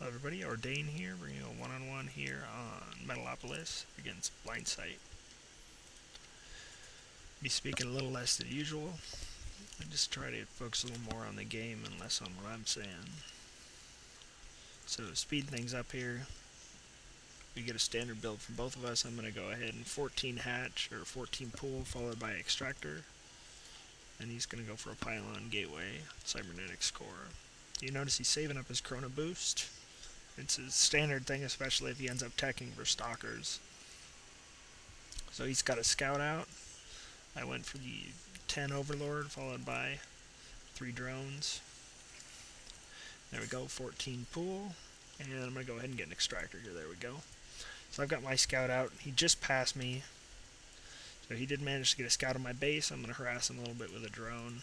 Hello everybody, Ordaehn here, bringing you a one-on-one here on Metalopolis against Blindsight. Be speaking a little less than usual. I just try to focus a little more on the game and less on what I'm saying. So to speed things up here, we get a standard build for both of us. I'm going to go ahead and 14 hatch or 14 pool followed by extractor. And he's going to go for a pylon gateway, cybernetics core. You notice he's saving up his chrono boost. It's a standard thing, especially if he ends up teching for stalkers. So he's got a scout out. I went for the 10 overlord followed by 3 drones. There we go, 14 pool. And I'm going to go ahead and get an extractor here. There we go. So I've got my scout out. He just passed me. So he did manage to get a scout on my base. I'm going to harass him a little bit with a drone.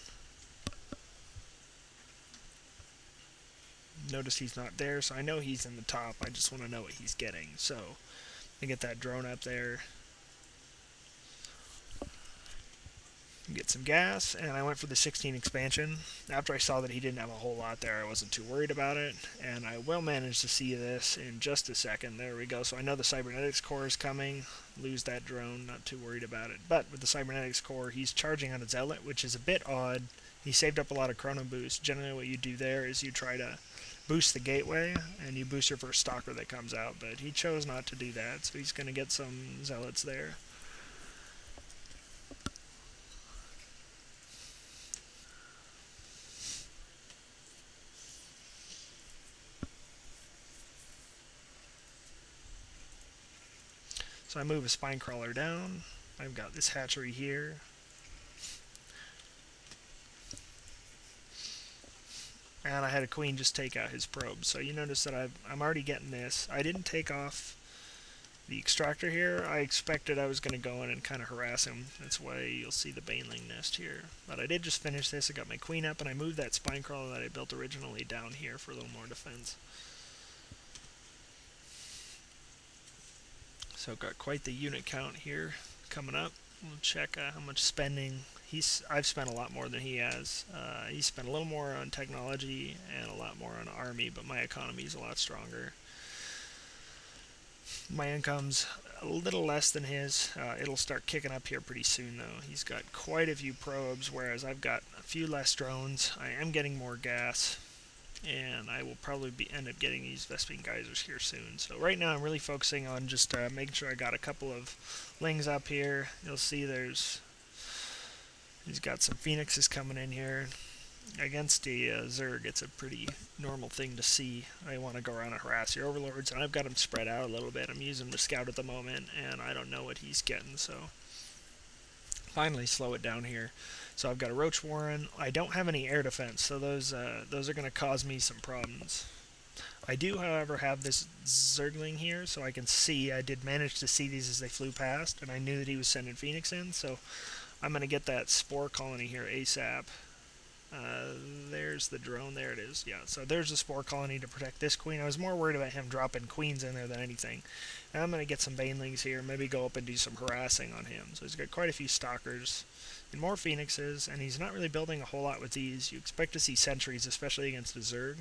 Notice he's not there, so I know he's in the top. I just want to know what he's getting. So I get that drone up there, get some gas, and I went for the 16 expansion. After I saw that he didn't have a whole lot there, I wasn't too worried about it, and I will manage to see this in just a second. There we go. So I know the cybernetics core is coming. Lose that drone, not too worried about it. But with the cybernetics core, he's charging on a zealot, which is a bit odd. He saved up a lot of chrono boost. Generally what you do there is you try to boost the gateway, and you boost your first stalker that comes out, but he chose not to do that, so he's going to get some zealots there. So I move a spine crawler down. I've got this hatchery here. And I had a queen just take out his probe. So you notice that I'm already getting this. I didn't take off the extractor here. I expected I was going to go in and kind of harass him. That's why you'll see the baneling nest here. But I did just finish this. I got my queen up, and I moved that spine crawler that I built originally down here for a little more defense. So got quite the unit count here coming up. We'll check how much spending. I've spent a lot more than he has. He spent a little more on technology and a lot more on army, but my economy is a lot stronger. My income's a little less than his. It'll start kicking up here pretty soon, though. He's got quite a few probes, whereas I've got a few less drones. I am getting more gas, and I will probably end up getting these Vespene geysers here soon. So right now I'm really focusing on just making sure I got a couple of lings up here. You'll see he's got some phoenixes coming in here. Against a Zerg, it's a pretty normal thing to see. I want to go around and harass your overlords, and I've got him spread out a little bit. I'm using the scout at the moment, and I don't know what he's getting, so finally slow it down here. So I've got a roach warren. I don't have any air defense, so those are going to cause me some problems. I do, however, have this Zergling here, so I can see. I did manage to see these as they flew past, and I knew that he was sending Phoenix in, so I'm going to get that spore colony here ASAP. There's the drone. There it is. Yeah, so there's the spore colony to protect this queen. I was more worried about him dropping queens in there than anything. And I'm going to get some banelings here, maybe go up and do some harassing on him. So he's got quite a few stalkers and more phoenixes, and he's not really building a whole lot with these. You expect to see sentries, especially against a Zerg,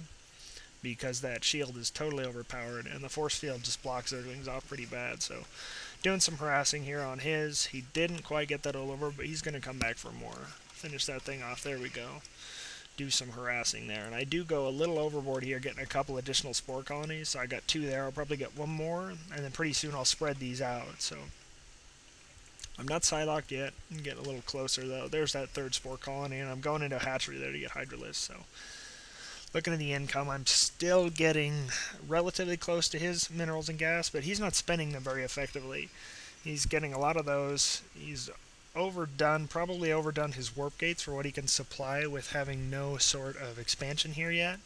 because that shield is totally overpowered, and the force field just blocks Zerglings off pretty bad. So doing some harassing here on his. He didn't quite get that all over, but he's going to come back for more. Finish that thing off. There we go. Do some harassing there. And I do go a little overboard here, getting a couple additional spore colonies. So I got 2 there. I'll probably get 1 more, and then pretty soon I'll spread these out. So I'm not Psylocked yet. I'm getting a little closer, though. There's that 3rd spore colony, and I'm going into a hatchery there to get Hydralisk. So looking at the income, I'm still getting relatively close to his minerals and gas, but he's not spending them very effectively. He's getting a lot of those. He's probably overdone his warp gates for what he can supply with having no sort of expansion here yet.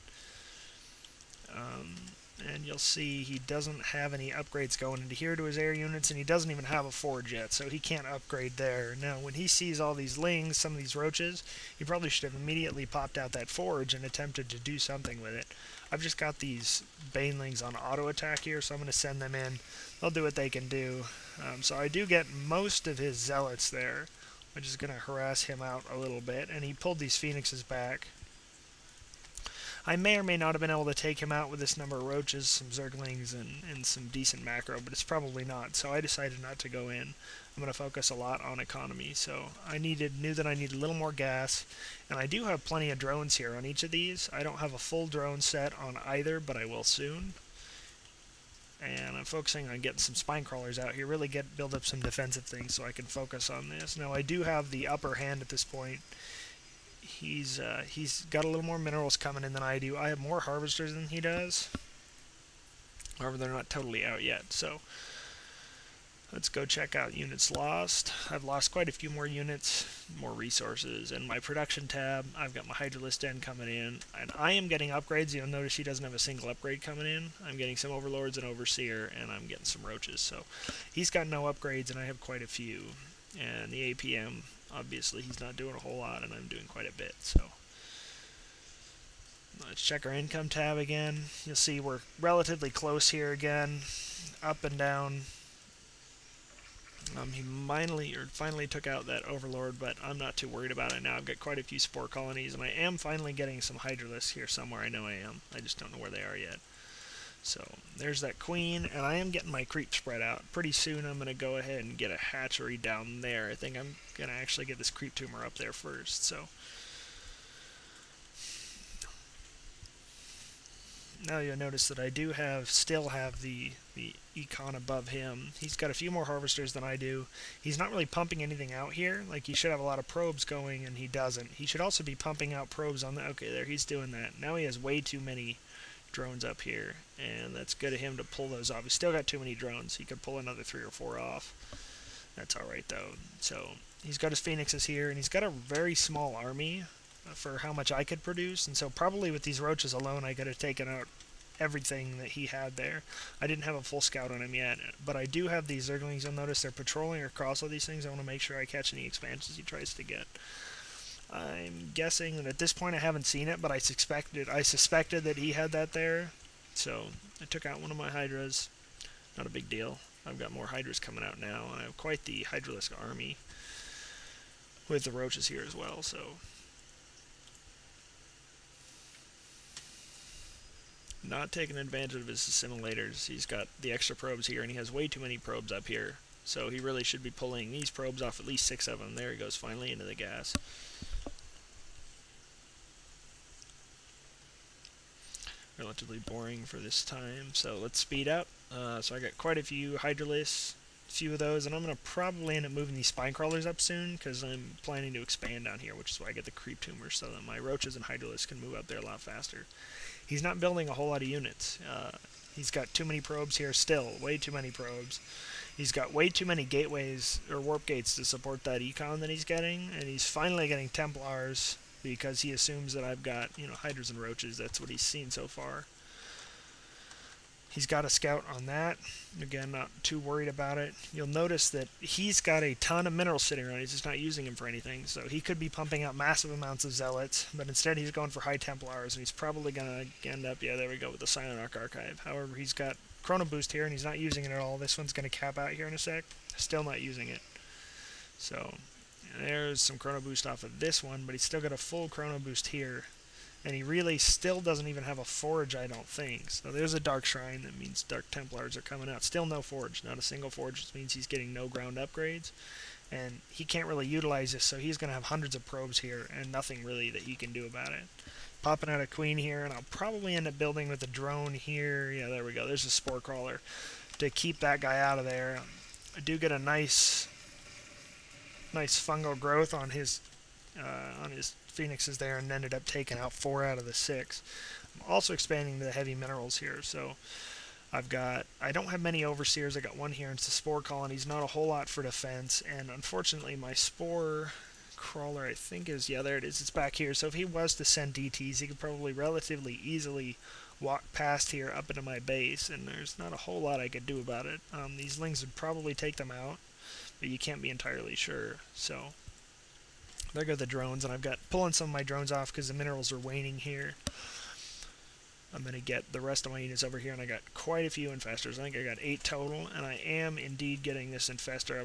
And you'll see he doesn't have any upgrades going into here to his air units, and he doesn't even have a forge yet, so he can't upgrade there. Now, when he sees all these lings, some of these roaches, he probably should have immediately popped out that forge and attempted to do something with it. I've just got these banelings on auto attack here, so I'm going to send them in. They'll do what they can do. So I do get most of his zealots there. I'm just going to harass him out a little bit, and he pulled these phoenixes back. I may or may not have been able to take him out with this number of roaches, some zerglings, and some decent macro, but it's probably not, so I decided not to go in. I'm going to focus a lot on economy, so I knew that I needed a little more gas, and I do have plenty of drones here on each of these. I don't have a full drone set on either, but I will soon. And I'm focusing on getting some spine crawlers out here, really build up some defensive things so I can focus on this. Now I do have the upper hand at this point. He's got a little more minerals coming in than I do. I have more harvesters than he does. However, they're not totally out yet, so let's go check out units lost. I've lost quite a few more units, more resources. In my production tab, I've got my Hydralisk Den coming in, and I am getting upgrades. You'll notice he doesn't have a single upgrade coming in. I'm getting some Overlords and Overseer, and I'm getting some Roaches. So he's got no upgrades, and I have quite a few. And the APM, obviously, he's not doing a whole lot, and I'm doing quite a bit. So let's check our income tab again. You'll see we're relatively close here again, up and down. He finally took out that Overlord, but I'm not too worried about it now. I've got quite a few spore colonies, and I am finally getting some Hydralisks here somewhere. I know I am. I just don't know where they are yet. So there's that queen, and I am getting my creep spread out. Pretty soon I'm going to go ahead and get a hatchery down there. I think I'm going to actually get this creep tumor up there first. So now you'll notice that I do still have the econ above him. He's got a few more harvesters than I do. He's not really pumping anything out here. Like, he should have a lot of probes going, and he doesn't. He should also be pumping out probes on the... Okay, there, he's doing that. Now he has way too many drones up here, and that's good of him to pull those off. He's still got too many drones. He could pull another 3 or 4 off. That's alright, though. So, he's got his phoenixes here, and he's got a very small army for how much I could produce, and so probably with these roaches alone I could have taken out everything that he had there. I didn't have a full scout on him yet, but I do have these zerglings. You'll notice they're patrolling across all these things. I want to make sure I catch any expansions he tries to get. I'm guessing that at this point I haven't seen it, but I suspected that he had that there, so I took out one of my Hydras. Not a big deal. I've got more Hydras coming out now, and I have quite the Hydralisk army with the roaches here as well, so not taking advantage of his assimilators. He's got the extra probes here, and he has way too many probes up here. So he really should be pulling these probes off, at least 6 of them. There he goes, finally into the gas. Relatively boring for this time, so let's speed up. So I got quite a few Hydralisks, a few of those, and I'm going to probably end up moving these spine crawlers up soon, because I'm planning to expand down here, which is why I get the creep tumors, so that my roaches and Hydralisks can move up there a lot faster. He's not building a whole lot of units. He's got too many probes here still, way too many probes. He's got way too many gateways, or warp gates, to support that econ that he's getting, and he's finally getting Templars, because he assumes that I've got, Hydras and Roaches. That's what he's seen so far. He's got a scout on that. Again, not too worried about it. You'll notice that he's got a ton of minerals sitting around. He's just not using them for anything. So he could be pumping out massive amounts of Zealots, but instead he's going for high Templars, and he's probably going to end up, yeah, there we go, with the Silent Arc Archive. However, he's got Chrono Boost here, and he's not using it at all. This one's going to cap out here in a sec. Still not using it. So there's some Chrono Boost off of this one, but he's still got a full Chrono Boost here. And he really still doesn't even have a Forge, I don't think. So there's a Dark Shrine. That means Dark Templars are coming out. Still no Forge. Not a single Forge. Which means he's getting no ground upgrades. And he can't really utilize this, so he's going to have hundreds of probes here, and nothing really that he can do about it. Popping out a Queen here, and I'll probably end up building with a drone here. Yeah, there we go. There's a Spore Crawler to keep that guy out of there. I do get a nice fungal growth on his Phoenixes there, and ended up taking out 4 out of the 6. I'm also expanding to the heavy minerals here, so I don't have many Overseers. I got one here, and it's the Spore Colonies, not a whole lot for defense, and unfortunately my Spore Crawler, I think is, yeah, there it is, it's back here, so if he was to send DTs, he could probably relatively easily walk past here up into my base, and there's not a whole lot I could do about it. These Lings would probably take them out, but you can't be entirely sure, so there go the drones, and I've got pulling some of my drones off because the minerals are waning here. I'm going to get the rest of my units over here, and I got quite a few infestors. I think I got 8 total, and I am indeed getting this infestor.